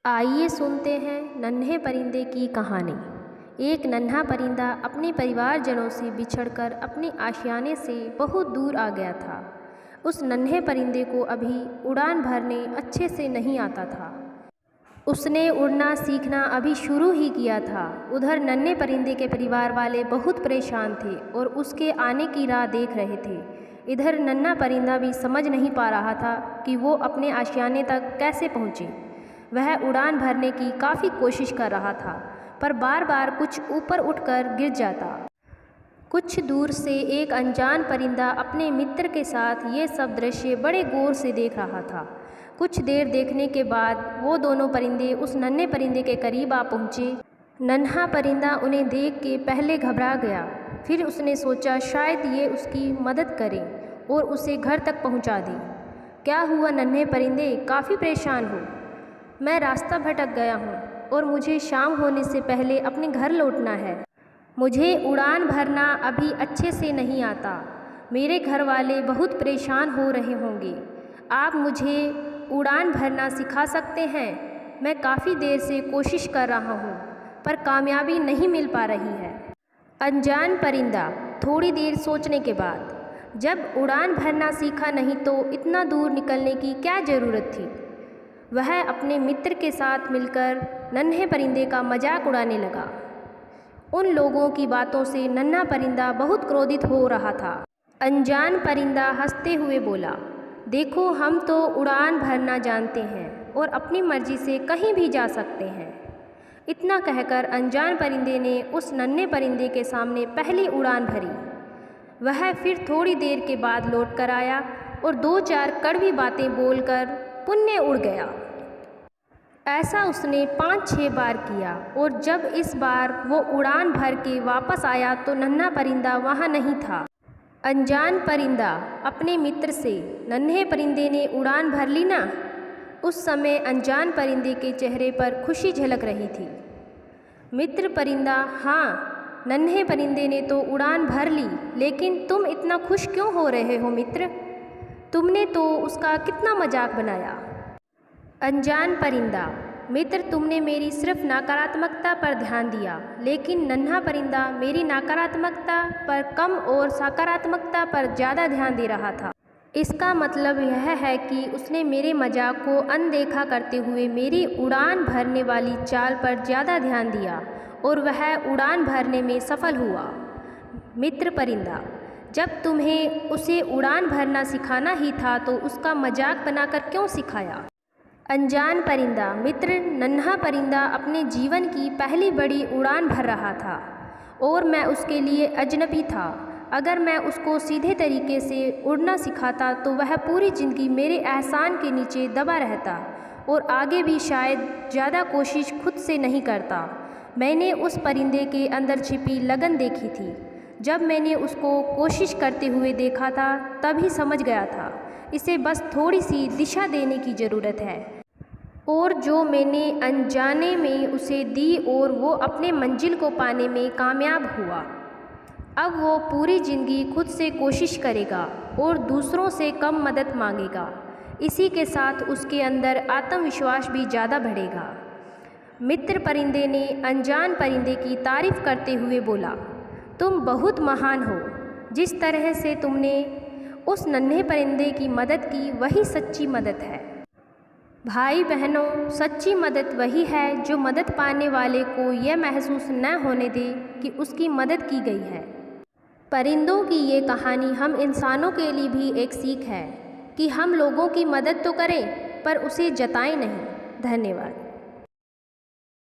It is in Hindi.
आइए सुनते हैं नन्हे परिंदे की कहानी। एक नन्हा परिंदा अपने परिवारजनों से बिछड़कर अपने आशियाने से बहुत दूर आ गया था। उस नन्हे परिंदे को अभी उड़ान भरने अच्छे से नहीं आता था। उसने उड़ना सीखना अभी शुरू ही किया था। उधर नन्हे परिंदे के परिवार वाले बहुत परेशान थे और उसके आने की राह देख रहे थे। इधर नन्हा परिंदा भी समझ नहीं पा रहा था कि वो अपने आशियाने तक कैसे पहुँचे। वह उड़ान भरने की काफ़ी कोशिश कर रहा था, पर बार बार कुछ ऊपर उठकर गिर जाता। कुछ दूर से एक अनजान परिंदा अपने मित्र के साथ ये सब दृश्य बड़े गौर से देख रहा था। कुछ देर देखने के बाद वो दोनों परिंदे उस नन्हे परिंदे के करीब आ पहुँचे। नन्हा परिंदा उन्हें देख के पहले घबरा गया, फिर उसने सोचा शायद ये उसकी मदद करें और उसे घर तक पहुँचा दें। क्या हुआ नन्हे परिंदे, काफ़ी परेशान हो? मैं रास्ता भटक गया हूँ और मुझे शाम होने से पहले अपने घर लौटना है। मुझे उड़ान भरना अभी अच्छे से नहीं आता। मेरे घर वाले बहुत परेशान हो रहे होंगे। आप मुझे उड़ान भरना सिखा सकते हैं? मैं काफ़ी देर से कोशिश कर रहा हूँ, पर कामयाबी नहीं मिल पा रही है। अनजान परिंदा थोड़ी देर सोचने के बाद, जब उड़ान भरना सीखा नहीं तो इतना दूर निकलने की क्या ज़रूरत थी। वह अपने मित्र के साथ मिलकर नन्हे परिंदे का मजाक उड़ाने लगा। उन लोगों की बातों से नन्हा परिंदा बहुत क्रोधित हो रहा था। अनजान परिंदा हंसते हुए बोला, देखो हम तो उड़ान भरना जानते हैं और अपनी मर्जी से कहीं भी जा सकते हैं। इतना कहकर अनजान परिंदे ने उस नन्हे परिंदे के सामने पहली उड़ान भरी। वह फिर थोड़ी देर के बाद लौट कर आया और दो चार कड़वी बातें बोलकर पुण्य उड़ गया। ऐसा उसने 5-6 बार किया और जब इस बार वो उड़ान भर के वापस आया तो नन्हा परिंदा वहाँ नहीं था। अनजान परिंदा अपने मित्र से, नन्हे परिंदे ने उड़ान भर ली ना? उस समय अनजान परिंदे के चेहरे पर खुशी झलक रही थी। मित्र परिंदा, हाँ, नन्हे परिंदे ने तो उड़ान भर ली, लेकिन तुम इतना खुश क्यों हो रहे हो मित्र? तुमने तो उसका कितना मजाक बनाया। अनजान परिंदा, मित्र तुमने मेरी सिर्फ नकारात्मकता पर ध्यान दिया, लेकिन नन्हा परिंदा मेरी नकारात्मकता पर कम और सकारात्मकता पर ज़्यादा ध्यान दे रहा था। इसका मतलब यह है कि उसने मेरे मजाक को अनदेखा करते हुए मेरी उड़ान भरने वाली चाल पर ज़्यादा ध्यान दिया और वह उड़ान भरने में सफल हुआ। मित्र परिंदा, जब तुम्हें उसे उड़ान भरना सिखाना ही था तो उसका मजाक बनाकर क्यों सिखाया? अनजान परिंदा, मित्र नन्हा परिंदा अपने जीवन की पहली बड़ी उड़ान भर रहा था और मैं उसके लिए अजनबी था। अगर मैं उसको सीधे तरीके से उड़ना सिखाता तो वह पूरी ज़िंदगी मेरे एहसान के नीचे दबा रहता और आगे भी शायद ज़्यादा कोशिश खुद से नहीं करता। मैंने उस परिंदे के अंदर छिपी लगन देखी थी। जब मैंने उसको कोशिश करते हुए देखा था तभी समझ गया था, इसे बस थोड़ी सी दिशा देने की ज़रूरत है। और जो मैंने अनजाने में उसे दी और वो अपने मंजिल को पाने में कामयाब हुआ। अब वो पूरी ज़िंदगी खुद से कोशिश करेगा और दूसरों से कम मदद मांगेगा। इसी के साथ उसके अंदर आत्मविश्वास भी ज़्यादा बढ़ेगा। मित्र परिंदे ने अनजान परिंदे की तारीफ़ करते हुए बोला, तुम बहुत महान हो। जिस तरह से तुमने उस नन्हे परिंदे की मदद की वही सच्ची मदद है। भाई बहनों, सच्ची मदद वही है जो मदद पाने वाले को यह महसूस न होने दे कि उसकी मदद की गई है। परिंदों की ये कहानी हम इंसानों के लिए भी एक सीख है कि हम लोगों की मदद तो करें पर उसे जताएं नहीं। धन्यवाद।